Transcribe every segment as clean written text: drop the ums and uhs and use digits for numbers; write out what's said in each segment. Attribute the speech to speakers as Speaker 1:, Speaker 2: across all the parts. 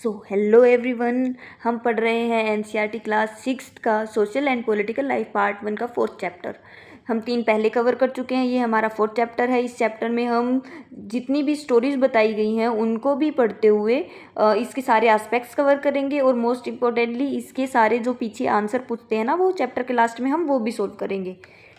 Speaker 1: Hello everyone, हम पढ़ रहे हैं एनसीईआरटी क्लास 6 का social and political life part 1 का 4th चैप्टर। हम 3 पहले कवर कर चुके हैं। ये हमारा 4th चैप्टर है। इस चैप्टर में हम जितनी भी स्टोरीज बताई गई हैं उनको भी पढ़ते हुए इसके सारे एस्पेक्ट्स कवर करेंगे और मोस्ट इम्पोर्टेंटली इसके सारे जो पीछे आंसर पूछते हैं ना, वो चैप्टर के लास्ट में हम वो भी सोल्व करेंगे।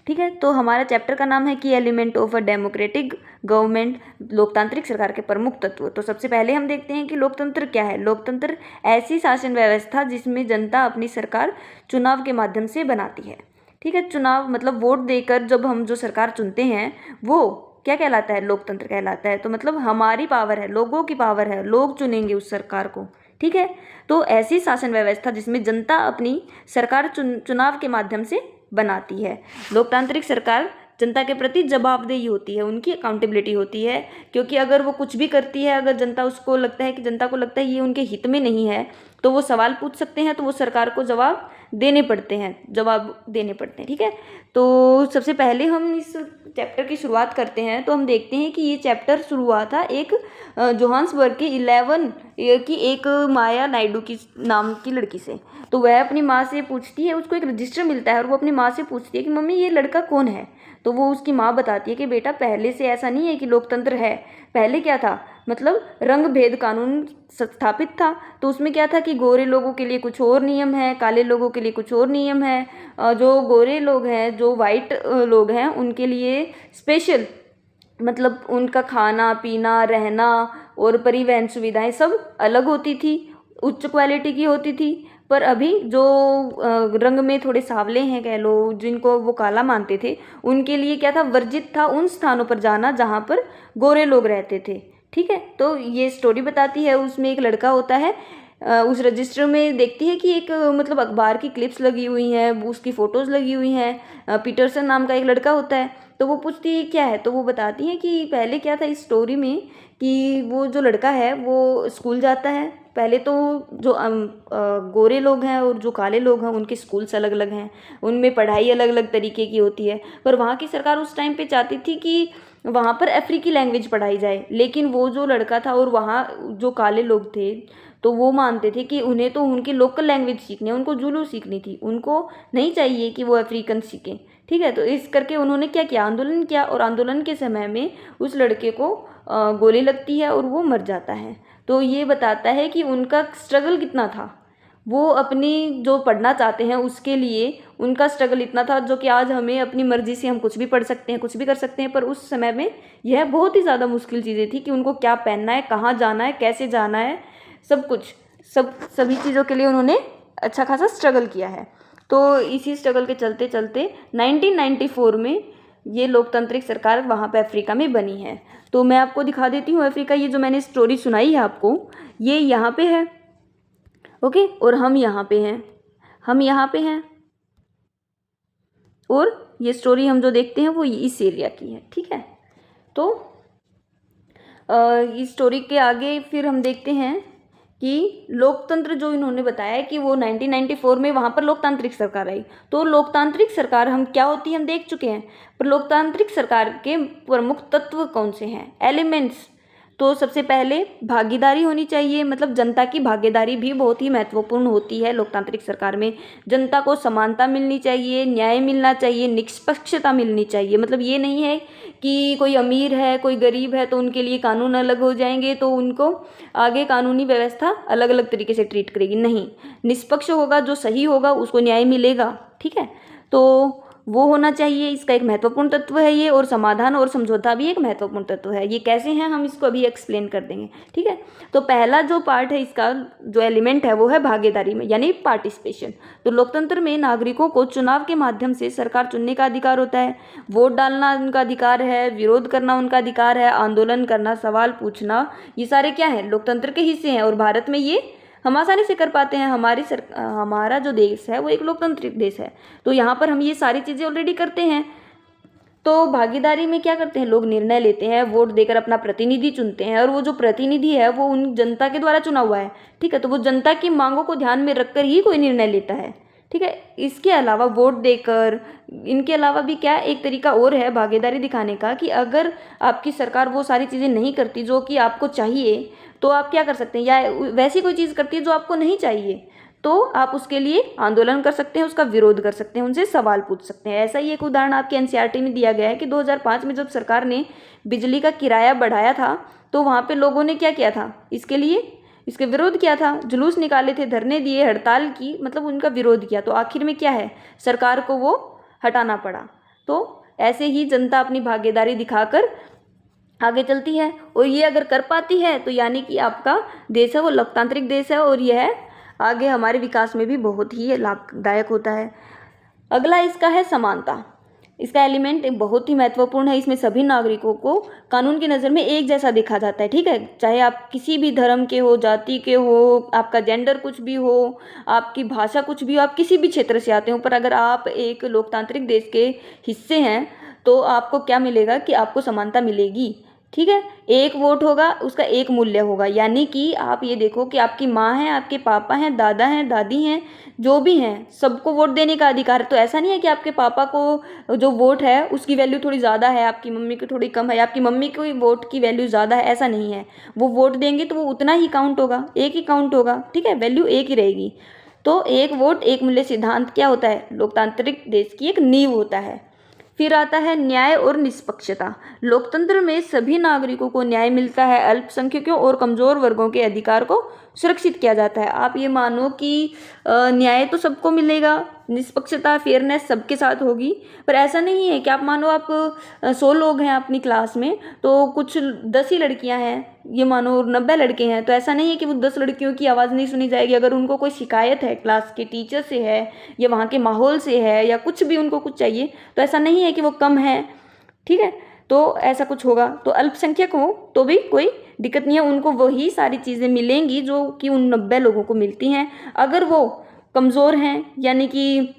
Speaker 1: ठीक है, तो हमारा चैप्टर का नाम है की element of a democratic government, लोकतांत्रिक सरकार के प्रमुख तत्व। तो सबसे पहले हम देखते हैं कि लोकतंत्र क्या है। लोकतंत्र ऐसी शासन व्यवस्था जिसमें जनता अपनी सरकार चुनाव के माध्यम से बनाती है। ठीक है, चुनाव मतलब वोट देकर जब हम जो सरकार चुनते हैं वो क्या कहलाता है, लोकतंत्र कहलाता है। तो मतलब हमारी पावर है, लोगों की पावर है, लोग चुनेंगे उस सरकार को। ठीक है, तो ऐसी शासन व्यवस्था जिसमें जनता अपनी सरकार चुनाव के माध्यम से बनाती है। लोकतांत्रिक सरकार जनता के प्रति जवाबदेही होती है, उनकी अकाउंटेबिलिटी होती है, क्योंकि अगर वो कुछ भी करती है, अगर जनता को लगता है ये उनके हित में नहीं है, तो वो सवाल पूछ सकते हैं, तो वो सरकार को जवाब देने पड़ते हैं। ठीक है, तो सबसे पहले हम इस चैप्टर की शुरुआत करते हैं। तो हम देखते हैं कि ये चैप्टर शुरू हुआ था एक जोहान्सबर्ग के 11 ईयर की एक माया नायडू की नाम की लड़की से। तो वह अपनी माँ से पूछती है, उसको एक रजिस्टर मिलता है और वो अपनी माँ से पूछती है कि मम्मी ये लड़का कौन है। तो वो उसकी माँ बताती है कि बेटा पहले से ऐसा नहीं है कि लोकतंत्र है, पहले क्या था, मतलब रंग भेद कानून स्थापित था। तो उसमें क्या था कि गोरे लोगों के लिए कुछ और नियम है, काले लोगों के लिए कुछ और नियम है। जो गोरे लोग हैं, जो वाइट लोग हैं, उनके लिए स्पेशल मतलब उनका खाना पीना रहना और परिवहन सुविधाएं सब अलग होती थी, उच्च क्वालिटी की होती थी। पर अभी जो रंग में थोड़े सांवले हैं कह लो, जिनको वो काला मानते थे, उनके लिए क्या था, वर्जित था उन स्थानों पर जाना जहाँ पर गोरे लोग रहते थे। ठीक है, तो ये स्टोरी बताती है। उसमें एक लड़का होता है, उस रजिस्टर में देखती है कि एक मतलब अखबार की क्लिप्स लगी हुई हैं, उसकी फ़ोटोज़ लगी हुई हैं। पीटरसन नाम का एक लड़का होता है। तो वो पूछती है क्या है, तो वो बताती है कि पहले क्या था इस स्टोरी में कि वो जो लड़का है वो स्कूल जाता है। पहले तो जो गोरे लोग हैं और जो काले लोग हैं उनके स्कूल्स अलग अलग हैं, उनमें पढ़ाई अलग अलग तरीके की होती है। पर वहाँ की सरकार उस टाइम पे चाहती थी कि वहाँ पर अफ्रीकी लैंग्वेज पढ़ाई जाए, लेकिन वो जो लड़का था और वहाँ जो काले लोग थे तो वो मानते थे कि उन्हें तो उनकी लोकल लैंग्वेज सीखनी है, उनको जुलू सीखनी थी, उनको नहीं चाहिए कि वो अफ्रीकन सीखें। ठीक है, तो इस करके उन्होंने क्या किया, आंदोलन किया, और आंदोलन के समय में उस लड़के को गोली लगती है और वो मर जाता है। तो ये बताता है कि उनका स्ट्रगल कितना था, वो अपनी जो पढ़ना चाहते हैं उसके लिए उनका स्ट्रगल इतना था, जो कि आज हमें अपनी मर्जी से हम कुछ भी पढ़ सकते हैं, कुछ भी कर सकते हैं। पर उस समय में यह बहुत ही ज़्यादा मुश्किल चीज़ें थी कि उनको क्या पहनना है, कहाँ जाना है, कैसे जाना है, सब कुछ सभी चीज़ों के लिए उन्होंने अच्छा खासा स्ट्रगल किया है। तो इसी स्ट्रगल के चलते चलते 1994 में ये लोकतांत्रिक सरकार वहाँ पे अफ्रीका में बनी है। तो मैं आपको दिखा देती हूँ अफ्रीका, ये जो मैंने स्टोरी सुनाई है आपको, ये यहाँ पे है। ओके, और हम यहाँ पे हैं, और ये स्टोरी हम जो देखते हैं वो इस एरिया की है। ठीक है, तो इस स्टोरी के आगे फिर हम देखते हैं कि लोकतंत्र जो इन्होंने बताया कि वो 1994 में वहाँ पर लोकतांत्रिक सरकार आई। तो लोकतांत्रिक सरकार हम क्या होती है हम देख चुके हैं, पर लोकतांत्रिक सरकार के प्रमुख तत्व कौन से हैं, एलिमेंट्स। तो सबसे पहले भागीदारी होनी चाहिए, मतलब जनता की भागीदारी भी बहुत ही महत्वपूर्ण होती है लोकतांत्रिक सरकार में। जनता को समानता मिलनी चाहिए, न्याय मिलना चाहिए, निष्पक्षता मिलनी चाहिए। मतलब ये नहीं है कि कोई अमीर है कोई गरीब है तो उनके लिए कानून अलग हो जाएंगे तो उनको आगे कानूनी व्यवस्था अलग अलग तरीके से ट्रीट करेगी, नहीं, निष्पक्ष होगा, जो सही होगा उसको न्याय मिलेगा। ठीक है, तो वो होना चाहिए, इसका एक महत्वपूर्ण तत्व है ये। और समाधान और समझौता भी एक महत्वपूर्ण तत्व है। ये कैसे हैं हम इसको अभी एक्सप्लेन कर देंगे। ठीक है, तो पहला जो पार्ट है इसका, जो एलिमेंट है वो है भागीदारी में, यानी पार्टिसिपेशन। तो लोकतंत्र में नागरिकों को चुनाव के माध्यम से सरकार चुनने का अधिकार होता है, वोट डालना उनका अधिकार है, विरोध करना उनका अधिकार है, आंदोलन करना, सवाल पूछना, ये सारे क्या है, लोकतंत्र के हिस्से हैं। और भारत में ये हम आसानी से कर पाते हैं। हमारा जो देश है वो एक लोकतांत्रिक देश है, तो यहाँ पर हम ये सारी चीज़ें ऑलरेडी करते हैं। तो भागीदारी में क्या करते हैं, लोग निर्णय लेते हैं, वोट देकर अपना प्रतिनिधि चुनते हैं, और वो जो प्रतिनिधि है वो उन जनता के द्वारा चुना हुआ है। ठीक है, तो वो जनता की मांगों को ध्यान में रखकर ही कोई निर्णय लेता है। ठीक है। इसके अलावा वोट देकर, इनके अलावा भी क्या एक तरीका और है भागीदारी दिखाने का कि अगर आपकी सरकार वो सारी चीज़ें नहीं करती जो कि आपको चाहिए, तो आप क्या कर सकते हैं, या वैसी कोई चीज़ करती है जो आपको नहीं चाहिए, तो आप उसके लिए आंदोलन कर सकते हैं, उसका विरोध कर सकते हैं, उनसे सवाल पूछ सकते हैं। ऐसा ही एक उदाहरण आपके एनसीईआरटी में दिया गया है कि 2005 में जब सरकार ने बिजली का किराया बढ़ाया था, तो वहाँ पे लोगों ने क्या किया था, इसके लिए इसके विरोध किया था, जुलूस निकाले थे, धरने दिए, हड़ताल की, मतलब उनका विरोध किया। तो आखिर में क्या है, सरकार को वो हटाना पड़ा। तो ऐसे ही जनता अपनी भागीदारी दिखाकर आगे चलती है, और ये अगर कर पाती है तो यानी कि आपका देश है वो लोकतांत्रिक देश है, और यह आगे हमारे विकास में भी बहुत ही लाभदायक होता है। अगला इसका है समानता। इसका एलिमेंट बहुत ही महत्वपूर्ण है। इसमें सभी नागरिकों को कानून की नज़र में एक जैसा देखा जाता है, ठीक है। चाहे आप किसी भी धर्म के हो, जाति के हो, आपका जेंडर कुछ भी हो, आपकी भाषा कुछ भी हो, आप किसी भी क्षेत्र से आते हो, पर अगर आप एक लोकतांत्रिक देश के हिस्से हैं तो आपको क्या मिलेगा कि आपको समानता मिलेगी, ठीक है। एक वोट होगा, उसका एक मूल्य होगा, यानी कि आप ये देखो कि आपकी माँ है, आपके पापा हैं, दादा हैं, दादी हैं, जो भी हैं, सबको वोट देने का अधिकार है। तो ऐसा नहीं है कि आपके पापा को जो वोट है उसकी वैल्यू थोड़ी ज़्यादा है, आपकी मम्मी की थोड़ी कम है, आपकी मम्मी की वोट की वैल्यू ज़्यादा है, ऐसा नहीं है। वो वोट देंगे तो वो उतना ही काउंट होगा, एक ही काउंट होगा, ठीक है, वैल्यू एक ही रहेगी। तो एक वोट एक मूल्य सिद्धांत क्या होता है, लोकतांत्रिक देश की एक नींव होता है। फिर आता है न्याय और निष्पक्षता। लोकतंत्र में सभी नागरिकों को न्याय मिलता है, अल्पसंख्यकों और कमजोर वर्गों के अधिकार को सुरक्षित किया जाता है। आप ये मानो कि न्याय तो सबको मिलेगा, निष्पक्षता, फेयरनेस सबके साथ होगी, पर ऐसा नहीं है कि आप मानो आप 100 लोग हैं अपनी क्लास में, तो कुछ 10 ही लड़कियां हैं, ये मानो 90 लड़के हैं, तो ऐसा नहीं है कि वो 10 लड़कियों की आवाज़ नहीं सुनी जाएगी। अगर उनको कोई शिकायत है क्लास के टीचर से है, या वहाँ के माहौल से है, या कुछ भी उनको कुछ चाहिए, तो ऐसा नहीं है कि वो कम है, ठीक है। तो ऐसा कुछ होगा तो अल्पसंख्यक हो तो भी कोई दिक्कत नहीं है, उनको वही सारी चीज़ें मिलेंगी जो कि उन 90 लोगों को मिलती हैं। अगर वो कमज़ोर हैं, यानी कि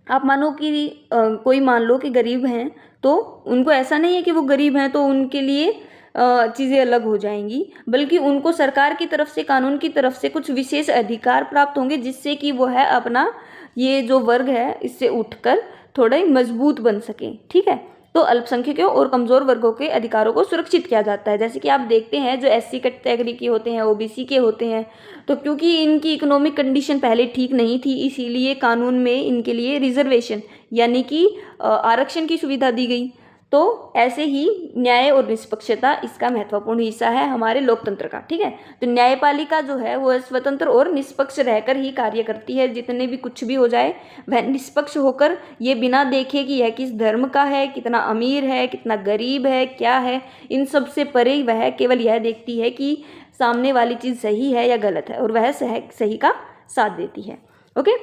Speaker 1: आप मानो कि कोई मान लो कि गरीब हैं, तो उनको ऐसा नहीं है कि वो गरीब हैं तो उनके लिए चीज़ें अलग हो जाएंगी, बल्कि उनको सरकार की तरफ से, कानून की तरफ से कुछ विशेष अधिकार प्राप्त होंगे, जिससे कि वो है अपना ये जो वर्ग है इससे उठकर थोड़े मजबूत बन सकें, ठीक है। तो अल्पसंख्यकों और कमज़ोर वर्गों के अधिकारों को सुरक्षित किया जाता है। जैसे कि आप देखते हैं जो एससी कैटेगरी के होते हैं, ओबीसी के होते हैं, तो क्योंकि इनकी इकोनॉमिक कंडीशन पहले ठीक नहीं थी, इसीलिए कानून में इनके लिए रिजर्वेशन यानी कि आरक्षण की सुविधा दी गई। तो ऐसे ही न्याय और निष्पक्षता इसका महत्वपूर्ण हिस्सा है हमारे लोकतंत्र का, ठीक है। तो न्यायपालिका जो है वो स्वतंत्र और निष्पक्ष रहकर ही कार्य करती है। जितने भी कुछ भी हो जाए वह निष्पक्ष होकर, ये बिना देखे कि यह किस धर्म का है, कितना अमीर है, कितना गरीब है, क्या है, इन सब से परे वह केवल यह देखती है कि सामने वाली चीज़ सही है या गलत है, और वह सही का साथ देती है। ओके।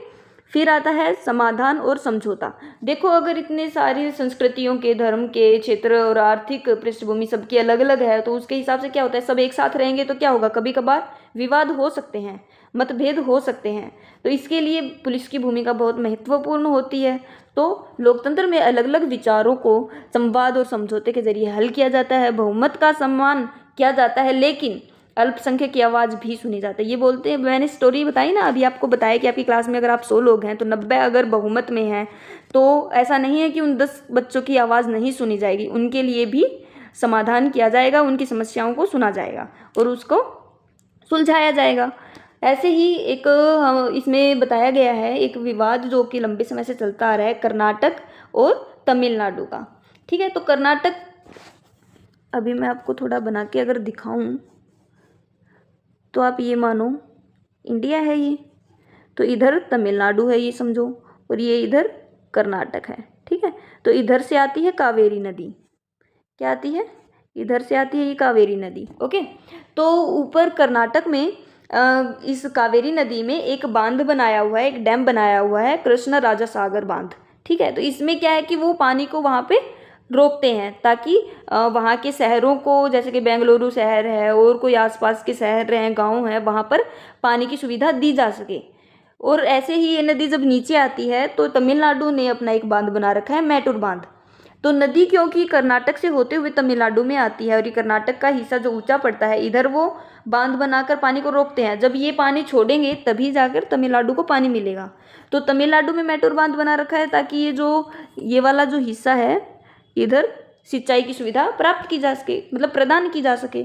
Speaker 1: फिर आता है समाधान और समझौता। देखो अगर इतने सारी संस्कृतियों के, धर्म के, क्षेत्र और आर्थिक पृष्ठभूमि सबकी अलग अलग है, तो उसके हिसाब से क्या होता है, सब एक साथ रहेंगे तो क्या होगा, कभी कभार विवाद हो सकते हैं, मतभेद हो सकते हैं। तो इसके लिए पुलिस की भूमिका बहुत महत्वपूर्ण होती है। तो लोकतंत्र में अलग अलग विचारों को संवाद और समझौते के जरिए हल किया जाता है, बहुमत का सम्मान किया जाता है, लेकिन अल्पसंख्यक की आवाज़ भी सुनी जाती है। ये बोलते हैं, मैंने स्टोरी बताई ना, अभी आपको बताया कि आपकी क्लास में अगर आप 100 लोग हैं तो 90 अगर बहुमत में हैं, तो ऐसा नहीं है कि उन 10 बच्चों की आवाज़ नहीं सुनी जाएगी, उनके लिए भी समाधान किया जाएगा, उनकी समस्याओं को सुना जाएगा और उसको सुलझाया जाएगा। ऐसे ही एक इसमें बताया गया है एक विवाद जो कि लंबे समय से चलता आ रहा है, कर्नाटक और तमिलनाडु का, ठीक है। तो कर्नाटक, अभी मैं आपको थोड़ा बना के अगर दिखाऊं तो आप ये मानो इंडिया है ये, तो इधर तमिलनाडु है ये समझो, और ये इधर कर्नाटक है, ठीक है। तो इधर से आती है कावेरी नदी, क्या आती है, इधर से आती है ये कावेरी नदी, ओके। तो ऊपर कर्नाटक में इस कावेरी नदी में एक बांध बनाया हुआ है, एक डैम बनाया हुआ है, कृष्ण राजा सागर बांध, ठीक है। तो इसमें क्या है कि वो पानी को वहाँ पे रोकते हैं ताकि वहाँ के शहरों को, जैसे कि बेंगलुरु शहर है और कोई आसपास के शहर हैं, गांव हैं, वहाँ पर पानी की सुविधा दी जा सके। और ऐसे ही ये नदी जब नीचे आती है तो तमिलनाडु ने अपना एक बांध बना रखा है, मैटूर बांध। तो नदी क्योंकि कर्नाटक से होते हुए तमिलनाडु में आती है और ये कर्नाटक का हिस्सा जो ऊंचा पड़ता है, इधर वो बांध बनाकर पानी को रोकते हैं। जब ये पानी छोड़ेंगे तभी जाकर तमिलनाडु को पानी मिलेगा। तो तमिलनाडु में मैटूर बांध बना रखा है ताकि ये वाला जो हिस्सा है इधर सिंचाई की सुविधा प्राप्त की जा सके, मतलब प्रदान की जा सके।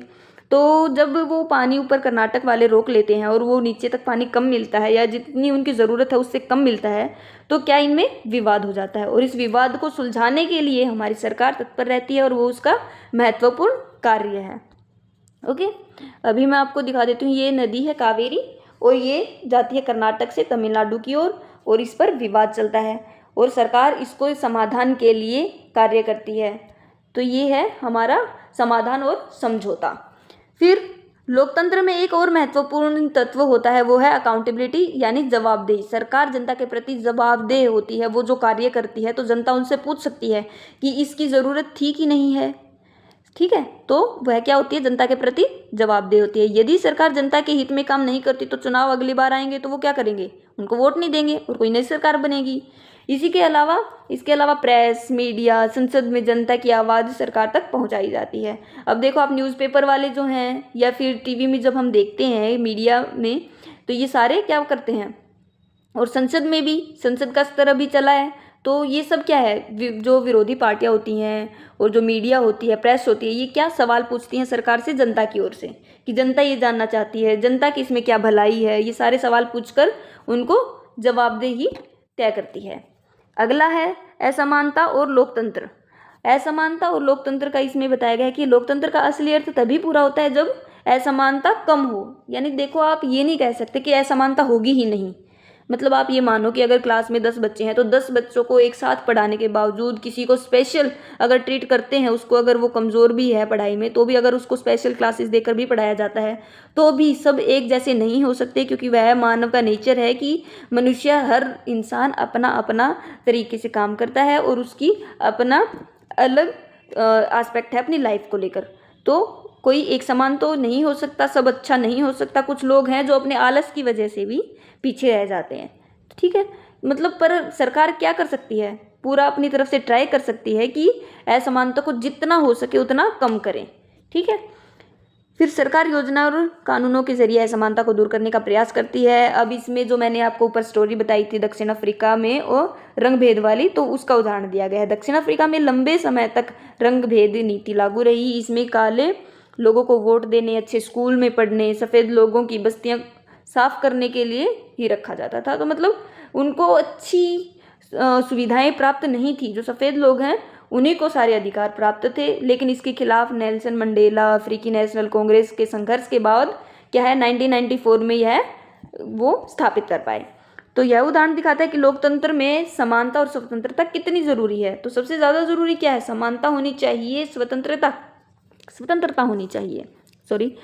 Speaker 1: तो जब वो पानी ऊपर कर्नाटक वाले रोक लेते हैं और वो नीचे तक पानी कम मिलता है या जितनी उनकी ज़रूरत है उससे कम मिलता है, तो क्या इनमें विवाद हो जाता है और इस विवाद को सुलझाने के लिए हमारी सरकार तत्पर रहती है और वो उसका महत्वपूर्ण कार्य है। ओके, अभी मैं आपको दिखा देती हूँ। ये नदी है कावेरी और ये जाती है कर्नाटक से तमिलनाडु की ओर और इस पर विवाद चलता है और सरकार इसको समाधान के लिए कार्य करती है। तो ये है हमारा समाधान और समझौता। फिर लोकतंत्र में एक और महत्वपूर्ण तत्व होता है, वो है अकाउंटेबिलिटी यानी जवाबदेही। सरकार जनता के प्रति जवाबदेह होती है। वो जो कार्य करती है तो जनता उनसे पूछ सकती है कि इसकी ज़रूरत थी कि नहीं है, ठीक है। तो वह क्या होती है, जनता के प्रति जवाबदेह होती है। यदि सरकार जनता के हित में काम नहीं करती तो चुनाव अगली बार आएंगे तो वो क्या करेंगे, उनको वोट नहीं देंगे और कोई नई सरकार बनेगी। इसके अलावा प्रेस, मीडिया, संसद में जनता की आवाज़ सरकार तक पहुंचाई जाती है। अब देखो आप न्यूज़पेपर वाले जो हैं या फिर टीवी में जब हम देखते हैं मीडिया में, तो ये सारे क्या करते हैं, और संसद में भी, संसद का स्तर अभी चला है, तो ये सब क्या है, जो विरोधी पार्टियां होती हैं और जो मीडिया होती है, प्रेस होती है, ये क्या सवाल पूछती हैं सरकार से जनता की ओर से कि जनता ये जानना चाहती है जनता की इसमें क्या भलाई है। ये सारे सवाल पूछकर उनको जवाबदेही तय करती है। अगला है असमानता और लोकतंत्र। असमानता और लोकतंत्र का इसमें बताया गया है कि लोकतंत्र का असली अर्थ तभी पूरा होता है जब असमानता कम हो। यानी देखो आप ये नहीं कह सकते कि असमानता होगी ही नहीं। मतलब आप ये मानो कि अगर क्लास में 10 बच्चे हैं तो 10 बच्चों को एक साथ पढ़ाने के बावजूद किसी को स्पेशल अगर ट्रीट करते हैं, उसको अगर वो कमज़ोर भी है पढ़ाई में तो भी अगर उसको स्पेशल क्लासेस देकर भी पढ़ाया जाता है तो भी सब एक जैसे नहीं हो सकते, क्योंकि वह मानव का नेचर है कि मनुष्य, हर इंसान अपना अपना तरीके से काम करता है और उसकी अपना अलग एस्पेक्ट है अपनी लाइफ को लेकर। तो कोई एक समान तो नहीं हो सकता, सब अच्छा नहीं हो सकता। कुछ लोग हैं जो अपने आलस की वजह से भी पीछे रह जाते हैं, ठीक है। मतलब पर सरकार क्या कर सकती है, पूरा अपनी तरफ से ट्राई कर सकती है कि असमानता को जितना हो सके उतना कम करें, ठीक है। फिर सरकार योजना और कानूनों के जरिए असमानता को दूर करने का प्रयास करती है। अब इसमें जो मैंने आपको ऊपर स्टोरी बताई थी दक्षिण अफ्रीका में और रंग भेद वाली, तो उसका उदाहरण दिया गया है। दक्षिण अफ्रीका में लंबे समय तक रंग भेद नीति लागू रही। इसमें काले लोगों को वोट देने, अच्छे स्कूल में पढ़ने, सफ़ेद लोगों की बस्तियां साफ करने के लिए ही रखा जाता था। तो मतलब उनको अच्छी सुविधाएं प्राप्त नहीं थी। जो सफ़ेद लोग हैं उन्हीं को सारे अधिकार प्राप्त थे। लेकिन इसके खिलाफ नेल्सन मंडेला, अफ्रीकी नेशनल कांग्रेस के संघर्ष के बाद क्या है 1994 में यह वो स्थापित कर पाए। तो यह उदाहरण दिखाता है कि लोकतंत्र में समानता और स्वतंत्रता कितनी ज़रूरी है। तो सबसे ज़्यादा ज़रूरी क्या है, समानता होनी चाहिए, स्वतंत्रता होनी चाहिए, सॉरी।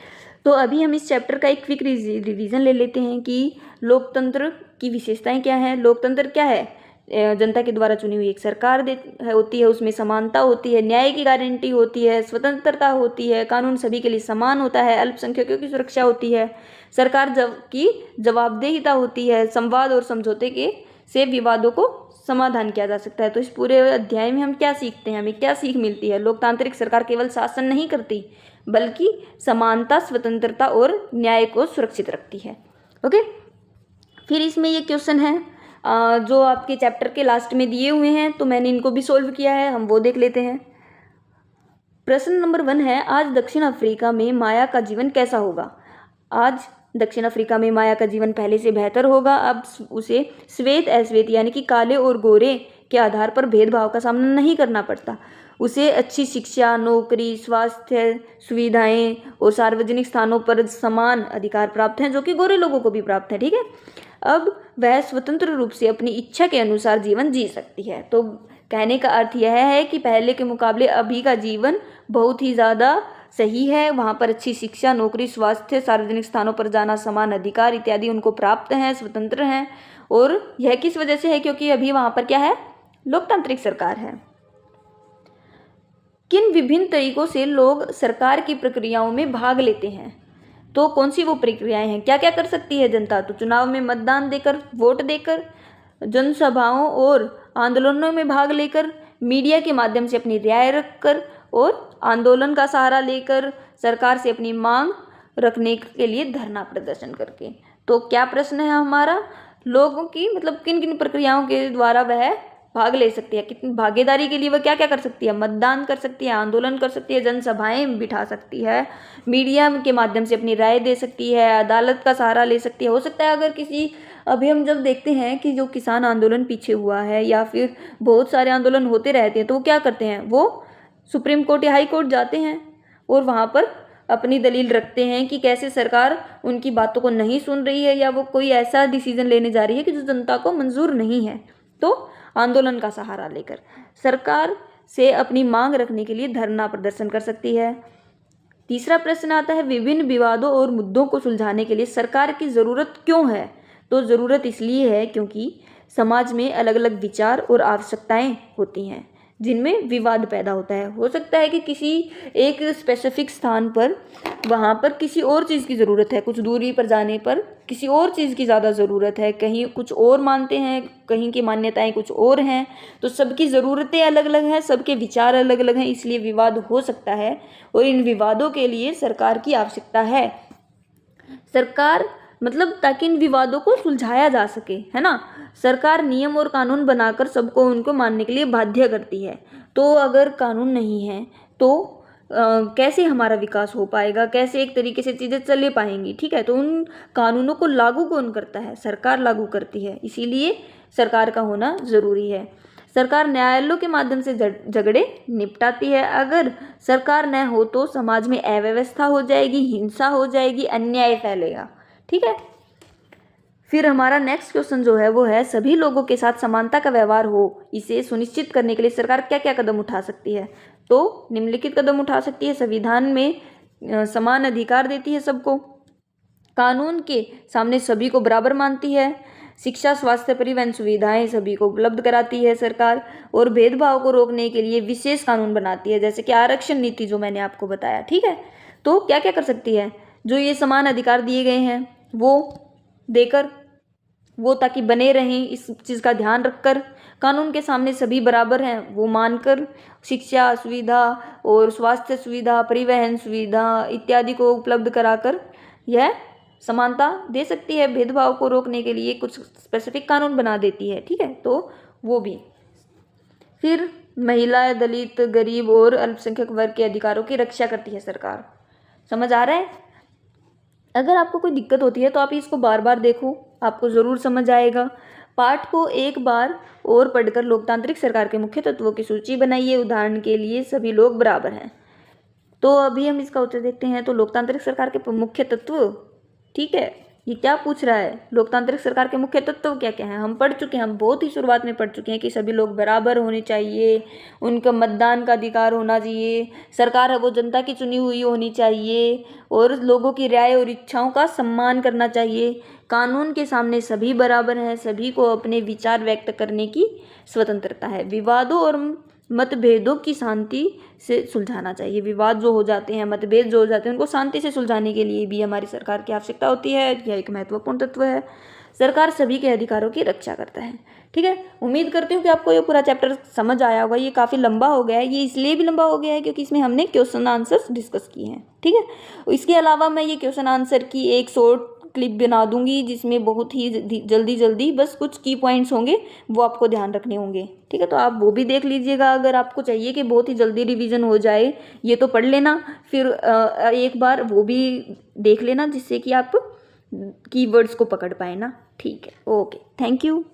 Speaker 1: तो अभी हम इस चैप्टर का एक क्विक रिवीजन ले लेते हैं कि लोकतंत्र की विशेषताएं क्या हैं। लोकतंत्र क्या है, जनता के द्वारा चुनी हुई एक सरकार होती है, उसमें समानता होती है, न्याय की गारंटी होती है, स्वतंत्रता होती है, कानून सभी के लिए समान होता है, अल्पसंख्यकों की सुरक्षा होती है, सरकार की जवाबदेहिता होती है, संवाद और समझौते से विवादों को समाधान किया जा सकता है। तो इस पूरे अध्याय में हम क्या सीखते हैं, हमें क्या सीख मिलती है। लोकतांत्रिक सरकार केवल शासन नहीं करती बल्कि समानता, स्वतंत्रता और न्याय को सुरक्षित रखती है। ओके, फिर इसमें ये क्वेश्चन है जो आपके चैप्टर के लास्ट में दिए हुए हैं, तो मैंने इनको भी सोल्व किया है, हम वो देख लेते हैं। प्रश्न नंबर 1 है, आज दक्षिण अफ्रीका में माया का जीवन कैसा होगा। आज दक्षिण अफ्रीका में माया का जीवन पहले से बेहतर होगा। अब उसे श्वेत अश्वेत यानी कि काले और गोरे के आधार पर भेदभाव का सामना नहीं करना पड़ता। उसे अच्छी शिक्षा, नौकरी, स्वास्थ्य सुविधाएं और सार्वजनिक स्थानों पर समान अधिकार प्राप्त हैं जो कि गोरे लोगों को भी प्राप्त है, ठीक है। अब वह स्वतंत्र रूप से अपनी इच्छा के अनुसार जीवन जी सकती है। तो कहने का अर्थ यह है कि पहले के मुकाबले अभी का जीवन बहुत ही ज़्यादा सही है। वहाँ पर अच्छी शिक्षा, नौकरी, स्वास्थ्य, सार्वजनिक स्थानों पर जाना, समान अधिकार इत्यादि उनको प्राप्त हैं, स्वतंत्र हैं। और यह किस वजह से है, क्योंकि अभी वहाँ पर क्या है, लोकतांत्रिक सरकार है। किन विभिन्न तरीकों से लोग सरकार की प्रक्रियाओं में भाग लेते हैं। तो कौन सी वो प्रक्रियाएं हैं, क्या क्या कर सकती है जनता। तो चुनाव में मतदान देकर, वोट देकर, जनसभाओं और आंदोलनों में भाग लेकर, मीडिया के माध्यम से अपनी राय रखकर और आंदोलन का सहारा लेकर सरकार से अपनी मांग रखने के लिए धरना प्रदर्शन करके। तो क्या प्रश्न है हमारा, लोगों की मतलब किन किन प्रक्रियाओं के द्वारा वह भाग ले सकती है, कितनी भागीदारी के लिए वह क्या क्या कर सकती है, मतदान कर सकती है, आंदोलन कर सकती है, जनसभाएं बिठा सकती है, मीडिया के माध्यम से अपनी राय दे सकती है, अदालत का सहारा ले सकती है। हो सकता है अगर किसी, अभी हम जब देखते हैं कि जो किसान आंदोलन पीछे हुआ है या फिर बहुत सारे आंदोलन होते रहते हैं, तो वो क्या करते हैं, वो सुप्रीम कोर्ट या हाई कोर्ट जाते हैं और वहाँ पर अपनी दलील रखते हैं कि कैसे सरकार उनकी बातों को नहीं सुन रही है या वो कोई ऐसा डिसीजन लेने जा रही है कि जो जनता को मंजूर नहीं है। तो आंदोलन का सहारा लेकर सरकार से अपनी मांग रखने के लिए धरना प्रदर्शन कर सकती है। तीसरा प्रश्न आता है, विभिन्न विवादों और मुद्दों को सुलझाने के लिए सरकार की ज़रूरत क्यों है? तो ज़रूरत इसलिए है क्योंकि समाज में अलग अलग विचार और आवश्यकताएं होती हैं जिनमें विवाद पैदा होता है। हो सकता है कि किसी एक स्पेसिफिक स्थान पर वहाँ पर किसी और चीज़ की ज़रूरत है, कुछ दूरी पर जाने पर किसी और चीज़ की ज़्यादा ज़रूरत है, कहीं कुछ और मानते हैं, कहीं की मान्यताएं कुछ और हैं, तो सबकी ज़रूरतें अलग अलग हैं, सबके विचार अलग अलग हैं, इसलिए विवाद हो सकता है और इन विवादों के लिए सरकार की आवश्यकता है। सरकार मतलब ताकि इन विवादों को सुलझाया जा सके, है ना। सरकार नियम और कानून बनाकर सबको उनको मानने के लिए बाध्य करती है। तो अगर कानून नहीं है तो कैसे हमारा विकास हो पाएगा, कैसे एक तरीके से चीज़ें चले पाएंगी, ठीक है। तो उन कानूनों को लागू कौन करता है, सरकार लागू करती है, इसीलिए सरकार का होना ज़रूरी है। सरकार न्यायालयों के माध्यम से झगड़े निपटाती है। अगर सरकार न हो तो समाज में अव्यवस्था हो जाएगी, हिंसा हो जाएगी, अन्याय फैलेगा, ठीक है। फिर हमारा नेक्स्ट क्वेश्चन जो है वो है, सभी लोगों के साथ समानता का व्यवहार हो, इसे सुनिश्चित करने के लिए सरकार क्या क्या कदम उठा सकती है? तो निम्नलिखित कदम उठा सकती है। संविधान में समान अधिकार देती है सबको, कानून के सामने सभी को बराबर मानती है, शिक्षा, स्वास्थ्य, परिवहन सुविधाएं सभी को उपलब्ध कराती है सरकार, और भेदभाव को रोकने के लिए विशेष कानून बनाती है, जैसे कि आरक्षण नीति जो मैंने आपको बताया, ठीक है। तो क्या क्या कर सकती है, जो ये समान अधिकार दिए गए हैं वो देकर, वो ताकि बने रहें, इस चीज़ का ध्यान रखकर, कानून के सामने सभी बराबर हैं वो मानकर, शिक्षा सुविधा और स्वास्थ्य सुविधा, परिवहन सुविधा इत्यादि को उपलब्ध कराकर यह समानता दे सकती है। भेदभाव को रोकने के लिए कुछ स्पेसिफिक कानून बना देती है, ठीक है। तो वो भी। फिर महिला, दलित, गरीब और अल्पसंख्यक वर्ग के अधिकारों की रक्षा करती है सरकार। समझ आ रहा है? अगर आपको कोई दिक्कत होती है तो आप इसको बार बार देखो, आपको ज़रूर समझ आएगा। पाठ को एक बार और पढ़कर लोकतांत्रिक सरकार के मुख्य तत्वों की सूची बनाइए। उदाहरण के लिए सभी लोग बराबर हैं। तो अभी हम इसका उत्तर देखते हैं। तो लोकतांत्रिक सरकार के मुख्य तत्व, ठीक है, ये क्या पूछ रहा है, लोकतांत्रिक सरकार के मुख्य तत्व क्या क्या हैं? हम पढ़ चुके हैं, हम बहुत ही शुरुआत में पढ़ चुके हैं कि सभी लोग बराबर होने चाहिए, उनका मतदान का अधिकार होना चाहिए, सरकार है वो जनता की चुनी हुई होनी चाहिए, और लोगों की राय और इच्छाओं का सम्मान करना चाहिए, कानून के सामने सभी बराबर हैं, सभी को अपने विचार व्यक्त करने की स्वतंत्रता है, विवादों और मतभेदों की शांति से सुलझाना चाहिए। विवाद जो हो जाते हैं, मतभेद जो हो जाते हैं, उनको शांति से सुलझाने के लिए भी हमारी सरकार की आवश्यकता होती है। यह एक महत्वपूर्ण तत्व है। सरकार सभी के अधिकारों की रक्षा करता है, ठीक है। उम्मीद करती हूँ कि आपको ये पूरा चैप्टर समझ आया होगा। ये काफ़ी लंबा हो गया है, ये इसलिए भी लंबा हो गया है क्योंकि इसमें हमने क्वेश्चन आंसर्स डिस्कस किए हैं, ठीक है। इसके अलावा मैं ये क्वेश्चन आंसर की एक शॉर्ट क्लिप बना दूंगी जिसमें बहुत ही जल्दी बस कुछ की पॉइंट्स होंगे, वो आपको ध्यान रखने होंगे, ठीक है। तो आप वो भी देख लीजिएगा। अगर आपको चाहिए कि बहुत ही जल्दी रिवीजन हो जाए, ये तो पढ़ लेना, फिर एक बार वो भी देख लेना जिससे कि आप कीवर्ड्स को पकड़ पाए ना, ठीक है। Okay, thank you.